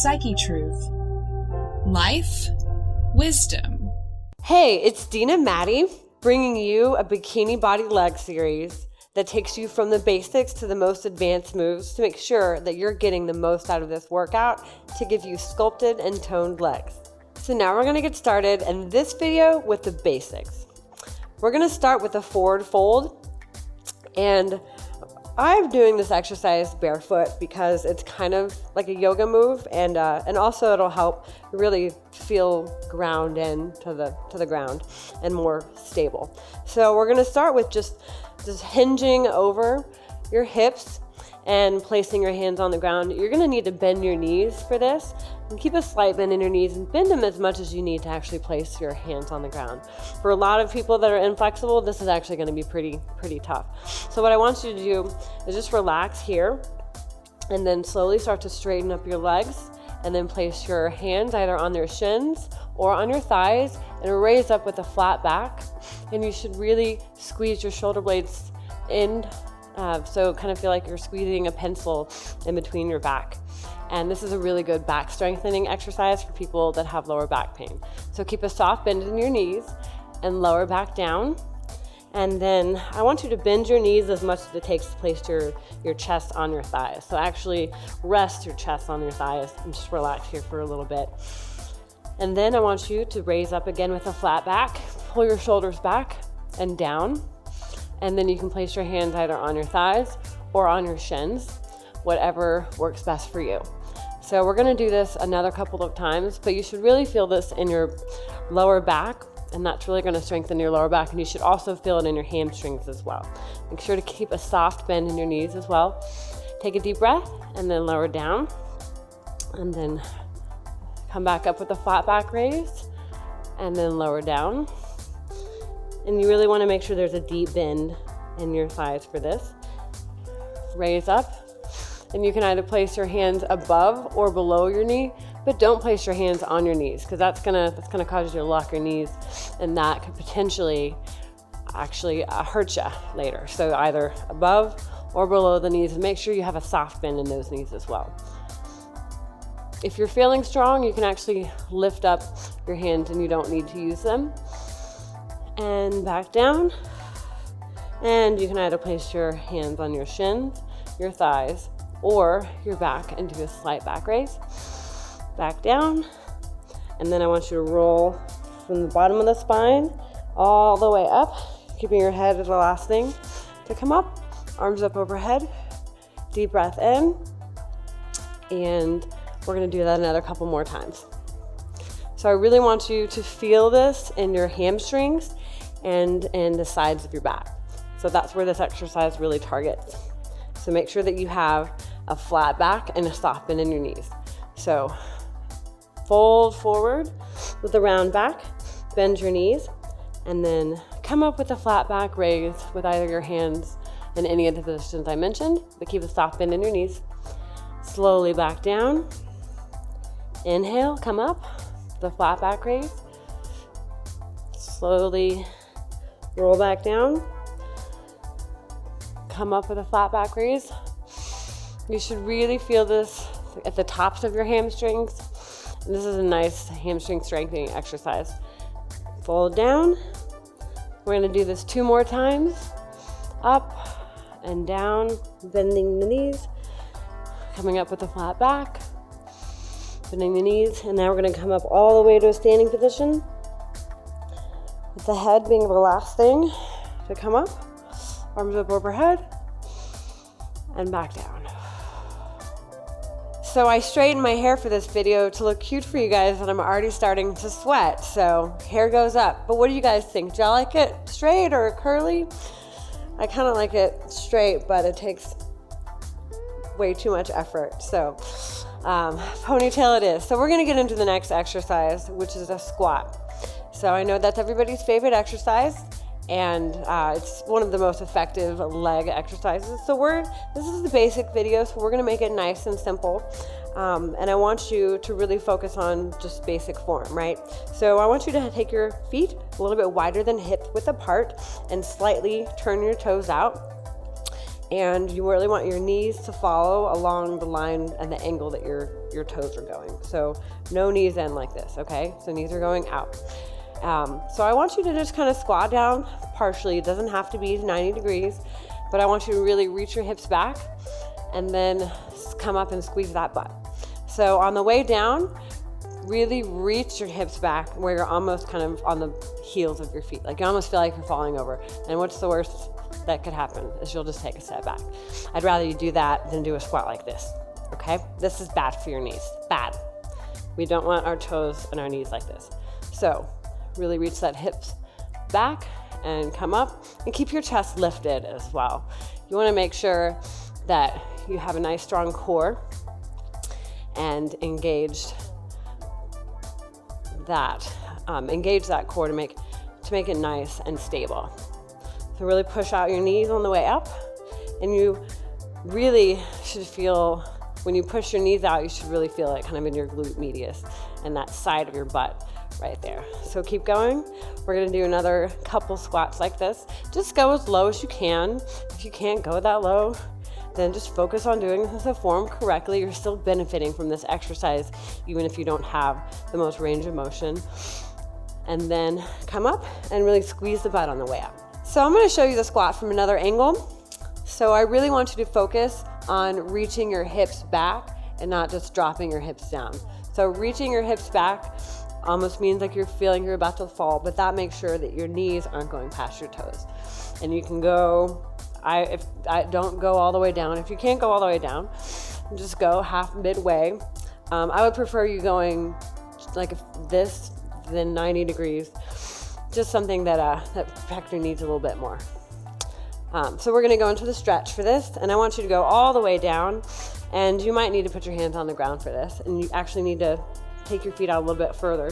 Psychetruth. Life, wisdom. Hey, it's Dena Maddie bringing you a Bikini Body Leg Series that takes you from the basics to the most advanced moves to make sure that you're getting the most out of this workout to give you sculpted and toned legs. So now we're going to get started in this video with the basics. We're going to start with a forward fold, and I'm doing this exercise barefoot because it's kind of like a yoga move, and also it'll help really feel ground in to the ground and more stable. So we're going to start with just hinging over your hips and placing your hands on the ground. You're going to need to bend your knees for this, and keep a slight bend in your knees and bend them as much as you need to actually place your hands on the ground. For a lot of people that are inflexible, this is actually going to be pretty tough. So what I want you to do is just relax here and then slowly start to straighten up your legs, and then place your hands either on your shins or on your thighs and raise up with a flat back. And you should really squeeze your shoulder blades in, so kind of feel like you're squeezing a pencil in between your back. And this is a really good back strengthening exercise for people that have lower back pain. So keep a soft bend in your knees and lower back down. And then I want you to bend your knees as much as it takes to place your chest on your thighs. So actually rest your chest on your thighs and just relax here for a little bit. And then I want you to raise up again with a flat back, pull your shoulders back and down. And then you can place your hands either on your thighs or on your shins, whatever works best for you. So we're gonna do this another couple of times, but you should really feel this in your lower back, and that's really gonna strengthen your lower back, and you should also feel it in your hamstrings as well. Make sure to keep a soft bend in your knees as well. Take a deep breath and then lower down, and then come back up with a flat back raise, and then lower down. And you really wanna make sure there's a deep bend in your thighs for this. Raise up. And you can either place your hands above or below your knee, but don't place your hands on your knees, because that's gonna cause you to lock your knees, and that could potentially actually hurt you later. So either above or below the knees, and make sure you have a soft bend in those knees as well. If you're feeling strong, you can actually lift up your hands and you don't need to use them. And back down. And you can either place your hands on your shins, your thighs, or your back and do a slight back raise. Back down. And then I want you to roll from the bottom of the spine all the way up, keeping your head as the last thing to come up. Arms up overhead. Deep breath in. And we're gonna do that another couple more times. So I really want you to feel this in your hamstrings and in the sides of your back. So that's where this exercise really targets. So make sure that you have a flat back and a soft bend in your knees. So fold forward with a round back, bend your knees, and then come up with a flat back raise with either your hands in any of the positions I mentioned, but keep a soft bend in your knees. Slowly back down. Inhale, come up, the flat back raise. Slowly roll back down. Come up with a flat back raise. You should really feel this at the tops of your hamstrings. And this is a nice hamstring strengthening exercise. Fold down. We're gonna do this 2 more times. Up and down, bending the knees. Coming up with a flat back. Bending the knees. And now we're gonna come up all the way to a standing position, with the head being the last thing to come up. Arms up overhead and back down. So I straightened my hair for this video to look cute for you guys, and I'm already starting to sweat, so hair goes up. But what do you guys think? Do y'all like it straight or curly? I kind of like it straight, but it takes way too much effort. So ponytail it is. So we're gonna get into the next exercise, which is a squat. So I know that's everybody's favorite exercise, and it's one of the most effective leg exercises. So this is the basic video, so we're gonna make it nice and simple. And I want you to really focus on just basic form, right? So I want you to take your feet a little bit wider than hip width apart and slightly turn your toes out. And you really want your knees to follow along the line and the angle that your toes are going. So no knees in like this, okay? So knees are going out. So I want you to just kind of squat down partially. It doesn't have to be 90 degrees, but I want you to really reach your hips back and then come up and squeeze that butt. So on the way down, really reach your hips back where you're almost kind of on the heels of your feet. Like you almost feel like you're falling over. And what's the worst that could happen is you'll just take a step back. I'd rather you do that than do a squat like this, okay? This is bad for your knees, bad. We don't want our toes and our knees like this. So really reach that hips back and come up and keep your chest lifted as well. You wanna make sure that you have a nice strong core and engage that core to make it nice and stable. So really push out your knees on the way up, and you really should feel, when you push your knees out, you should really feel it kind of in your glute medius and that side of your butt right there. So keep going. We're gonna do another couple squats like this. Just go as low as you can. If you can't go that low, then just focus on doing the form correctly. You're still benefiting from this exercise, even if you don't have the most range of motion. And then come up and really squeeze the butt on the way up. So I'm gonna show you the squat from another angle. So I really want you to focus on reaching your hips back and not just dropping your hips down. So reaching your hips back almost means like you're feeling you're about to fall, but that makes sure that your knees aren't going past your toes. And you can go, if I don't go all the way down. If you can't go all the way down, just go half midway. I would prefer you going like this than 90 degrees. Just something that protects your knees a little bit more. So we're gonna go into the stretch for this, and I want you to go all the way down, and you might need to put your hands on the ground for this, and you actually need to take your feet out a little bit further.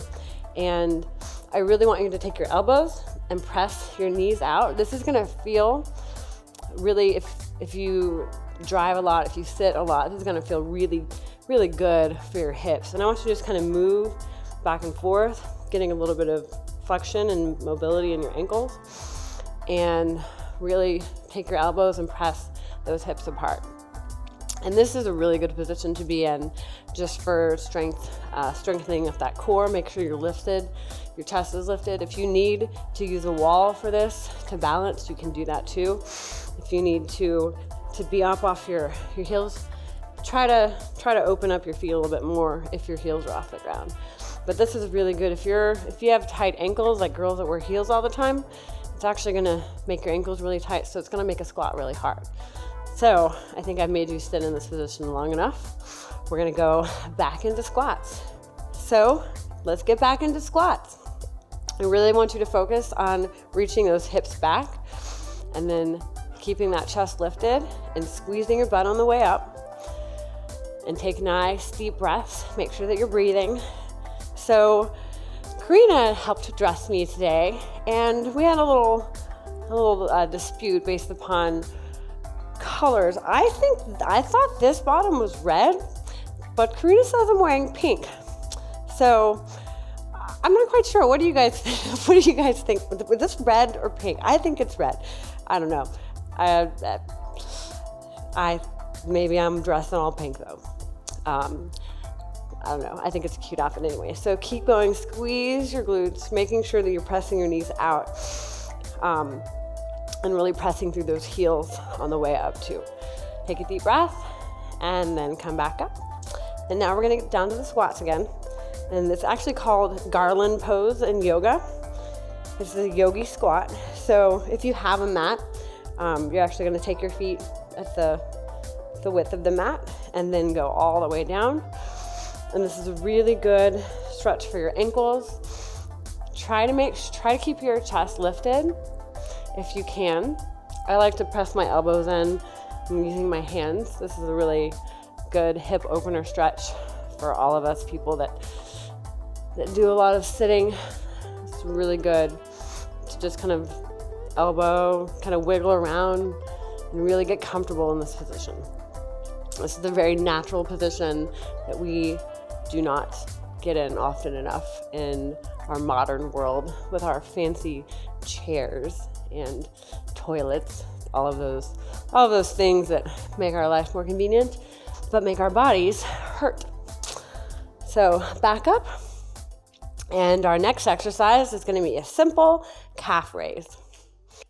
And I really want you to take your elbows and press your knees out. This is gonna feel really, if you drive a lot, if you sit a lot, this is gonna feel really, really good for your hips. And I want you to just kind of move back and forth, getting a little bit of flexion and mobility in your ankles, and really take your elbows and press those hips apart. And this is a really good position to be in just for strengthening of that core. Make sure you're lifted, your chest is lifted. If you need to use a wall for this to balance, you can do that too. If you need to be up off your heels, try to open up your feet a little bit more if your heels are off the ground. But this is really good if you have tight ankles, like girls that wear heels all the time. It's actually gonna make your ankles really tight, so it's gonna make a squat really hard. So I think I've made you sit in this position long enough. We're gonna go back into squats. So let's get back into squats. I really want you to focus on reaching those hips back and then keeping that chest lifted and squeezing your butt on the way up. And take nice deep breaths. Make sure that you're breathing. So Karina helped dress me today, and we had a little dispute based upon colors. I thought this bottom was red, but Karina says I'm wearing pink. So I'm not quite sure. What do you guys think? What do you guys think? Was this red or pink? I think it's red. I don't know. Maybe I'm dressed in all pink though. I don't know. I think it's a cute outfit anyway. So keep going. Squeeze your glutes, making sure that you're pressing your knees out, and really pressing through those heels on the way up too. Take a deep breath and then come back up. And now we're going to get down to the squats again. And it's actually called garland pose in yoga. This is a yogi squat. So if you have a mat, you're actually going to take your feet at the width of the mat and then go all the way down. And this is a really good stretch for your ankles. Try to keep your chest lifted if you can. I like to press my elbows in. I'm using my hands. This is a really good hip opener stretch for all of us people that do a lot of sitting. It's really good to just kind of elbow, kind of wiggle around and really get comfortable in this position. This is a very natural position that we do not get in often enough in our modern world with our fancy chairs and toilets all of those things that make our life more convenient, but make our bodies hurt. So back up. And our next exercise is going to be a simple calf raise.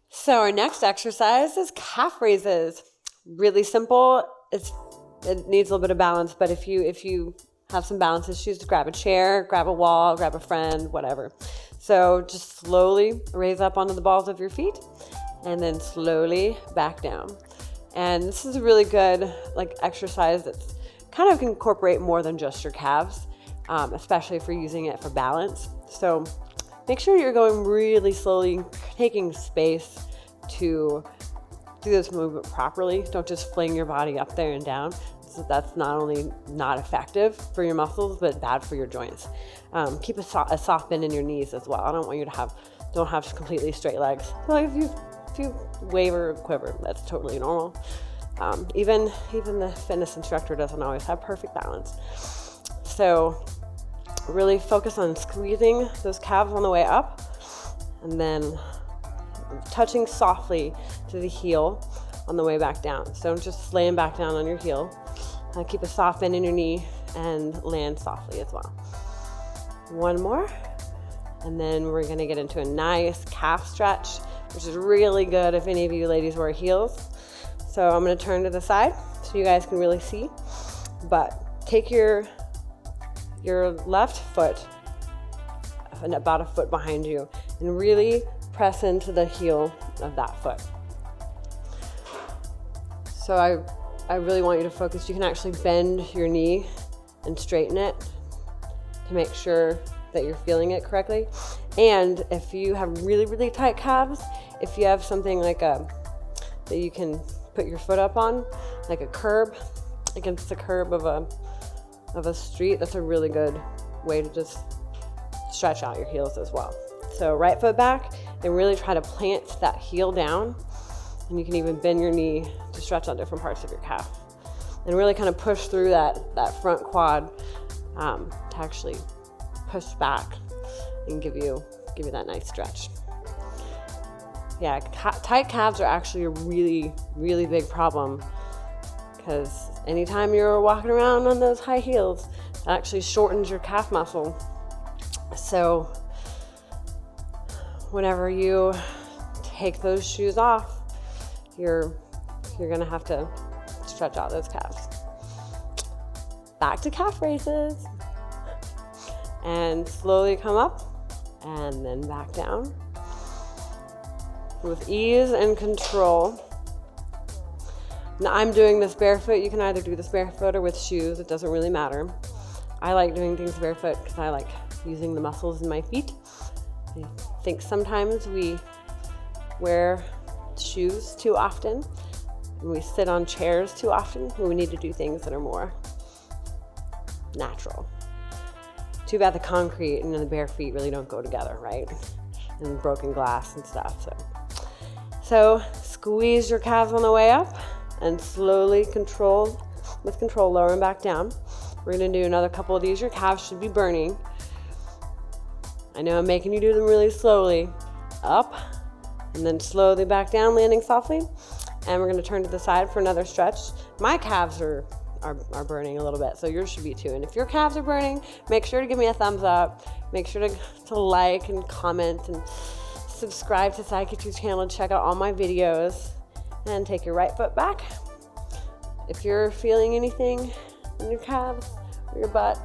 So our next exercise is calf raises. Really simple. It needs a little bit of balance, but if you have some balance issues, to grab a chair, grab a wall, grab a friend, whatever. So just slowly raise up onto the balls of your feet and then slowly back down. And this is a really good exercise that's kind of incorporate more than just your calves, especially if you're using it for balance. So make sure you're going really slowly, taking space to do this movement properly. Don't just fling your body up there and down. So that's not only not effective for your muscles, but bad for your joints. Keep a soft bend in your knees as well. I don't want you to don't have completely straight legs. So if you waver or quiver, that's totally normal. Even the fitness instructor doesn't always have perfect balance. So really focus on squeezing those calves on the way up and then touching softly to the heel on the way back down. So just laying back down on your heel. Keep a soft bend in your knee and land softly as well. One more. And then we're going to get into a nice calf stretch, which is really good if any of you ladies wear heels. So I'm going to turn to the side so you guys can really see. But take your left foot about a foot behind you and really press into the heel of that foot. So I really want you to focus. You can actually bend your knee and straighten it to make sure that you're feeling it correctly. And if you have really, really tight calves, if you have something that you can put your foot up on, like a curb, against the curb of a street, that's a really good way to just stretch out your heels as well. So right foot back and really try to plant that heel down. And you can even bend your knee to stretch on different parts of your calf. And really kind of push through that front quad to actually push back and give you that nice stretch. Yeah, tight calves are actually a really, really big problem because anytime you're walking around on those high heels, it actually shortens your calf muscle. So whenever you take those shoes off, you're gonna have to stretch out those calves. Back to calf raises. And slowly come up and then back down. With ease and control. Now I'm doing this barefoot. You can either do this barefoot or with shoes. It doesn't really matter. I like doing things barefoot because I like using the muscles in my feet. I think sometimes we wear shoes too often and we sit on chairs too often when we need to do things that are more natural. Too bad the concrete and the bare feet really don't go together, right? And broken glass and stuff. So squeeze your calves on the way up and slowly with control, lower them back down. We're gonna do another couple of these. Your calves should be burning. I know I'm making you do them really slowly. Up and then slowly back down, landing softly. And we're gonna turn to the side for another stretch. My calves are burning a little bit, so yours should be too. And if your calves are burning, make sure to give me a thumbs up. Make sure to like and comment and subscribe to Psychetruth channel. Check out all my videos and take your right foot back. If you're feeling anything in your calves or your butt,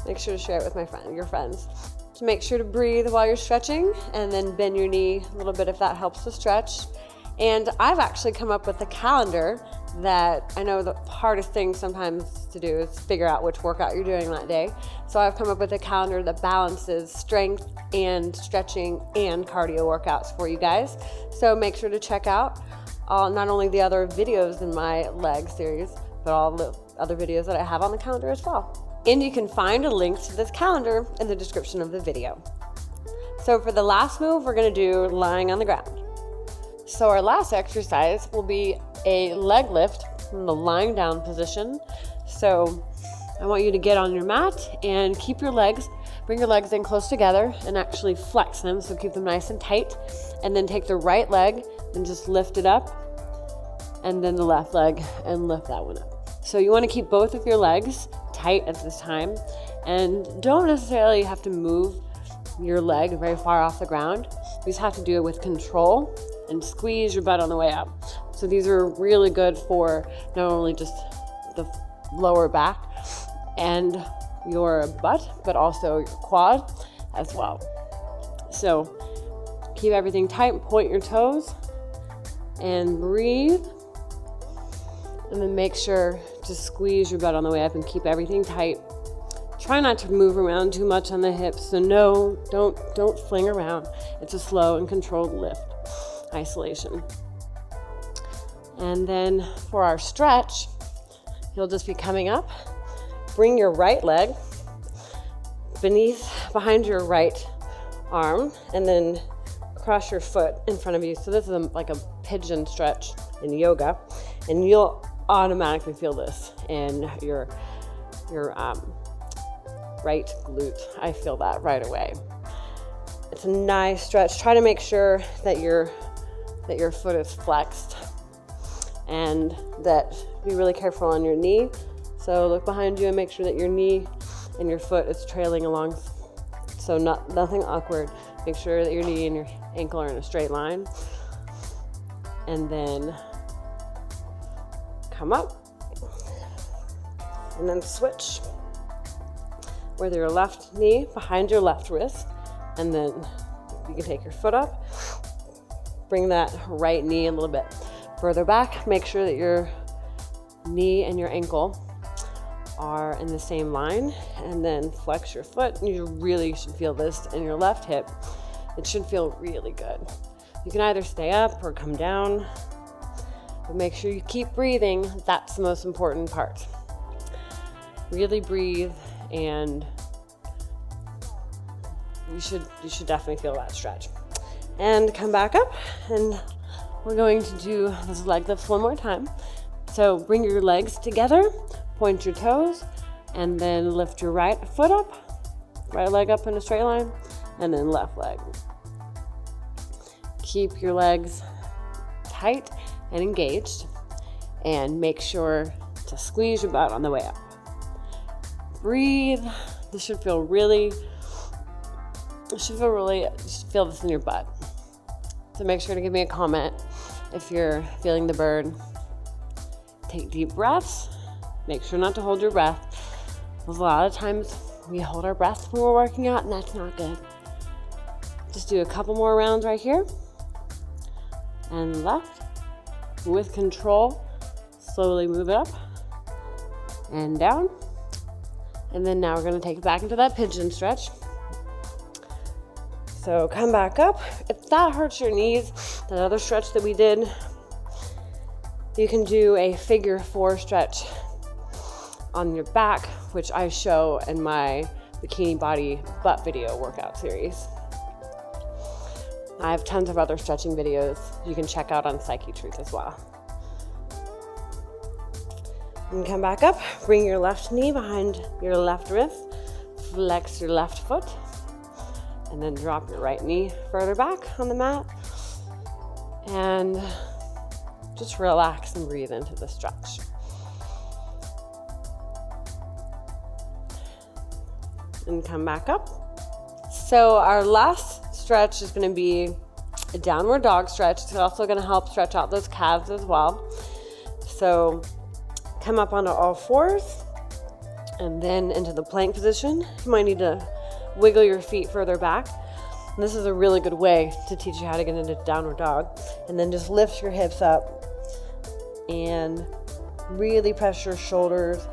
make sure to share it with your friends. So make sure to breathe while you're stretching and then bend your knee a little bit if that helps to stretch. And I've actually come up with a calendar that I know the hardest thing sometimes to do is figure out which workout you're doing that day. So I've come up with a calendar that balances strength and stretching and cardio workouts for you guys. So make sure to check out not only the other videos in my leg series, but all the other videos that I have on the calendar as well. And you can find a link to this calendar in the description of the video. So for the last move, we're going to do lying on the ground. So our last exercise will be a leg lift from the lying down position. So I want you to get on your mat and bring your legs in close together and actually flex them. So keep them nice and tight. And then take the right leg and just lift it up and then the left leg and lift that one up. So you want to keep both of your legs tight at this time, and don't necessarily have to move your leg very far off the ground. You just have to do it with control and squeeze your butt on the way up. So these are really good for not only just the lower back and your butt, but also your quad as well. So keep everything tight, point your toes, and breathe. And then make sure to squeeze your butt on the way up and keep everything tight. Try not to move around too much on the hips. So no, don't fling around. It's a slow and controlled lift, isolation. And then for our stretch, you'll just be coming up. Bring your right leg behind your right arm, and then cross your foot in front of you. So this is like a pigeon stretch in yoga, and you'll automatically feel this in your right glute. I feel that right away. It's a nice stretch. Try to make sure that your foot is flexed, and that be really careful on your knee. So look behind you and make sure that your knee and your foot is trailing along. So nothing awkward. Make sure that your knee and your ankle are in a straight line. And then come up. And then switch with your left knee behind your left wrist. And then you can take your foot up. Bring that right knee a little bit further back. Make sure that your knee and your ankle are in the same line, and then flex your foot. You really should feel this in your left hip. It should feel really good. You can either stay up or come down, but make sure you keep breathing. That's the most important part. Really breathe, and you should definitely feel that stretch. And come back up, and we're going to do this leg lift one more time. So bring your legs together, point your toes, and then lift your right foot up, right leg up in a straight line, and then left leg. Keep your legs tight and engaged, and make sure to squeeze your butt on the way up. Breathe. You should feel this in your butt. So make sure to give me a comment if you're feeling the burn. Take deep breaths. Make sure not to hold your breath. Because a lot of times we hold our breath when we're working out, and that's not good. Just do a couple more rounds right here. And left. With control, slowly move it up and down. And then now we're going to take it back into that pigeon stretch. So come back up. If that hurts your knees, that other stretch that we did, you can do a figure 4 stretch on your back, which I show in my Bikini Body butt video workout series. I have tons of other stretching videos you can check out on Psychetruth as well. And come back up, bring your left knee behind your left wrist, flex your left foot, and then drop your right knee further back on the mat. And just relax and breathe into the stretch. And come back up. So our last stretch is going to be a downward dog stretch. It's also going to help stretch out those calves as well. So come up onto all fours and then into the plank position. You might need to wiggle your feet further back. And this is a really good way to teach you how to get into downward dog. And then just lift your hips up and really press your shoulders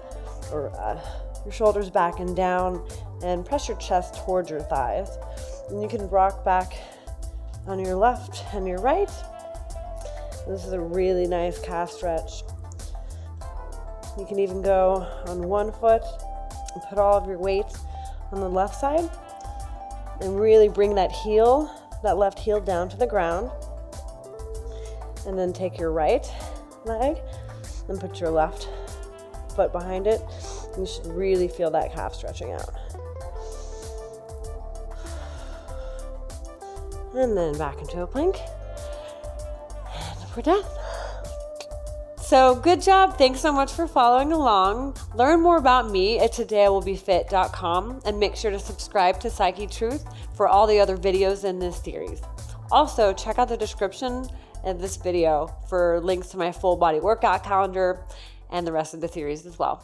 back and down, and press your chest towards your thighs. And you can rock back on your left and your right. This is a really nice calf stretch. You can even go on one foot and put all of your weight on the left side and really bring that left heel down to the ground. And then take your right leg and put your left foot behind it. You should really feel that calf stretching out. And then back into a plank. And we're done. So good job. Thanks so much for following along. Learn more about me at todayiwillbefit.com and make sure to subscribe to Psychetruth for all the other videos in this series. Also, check out the description of this video for links to my full body workout calendar and the rest of the series as well.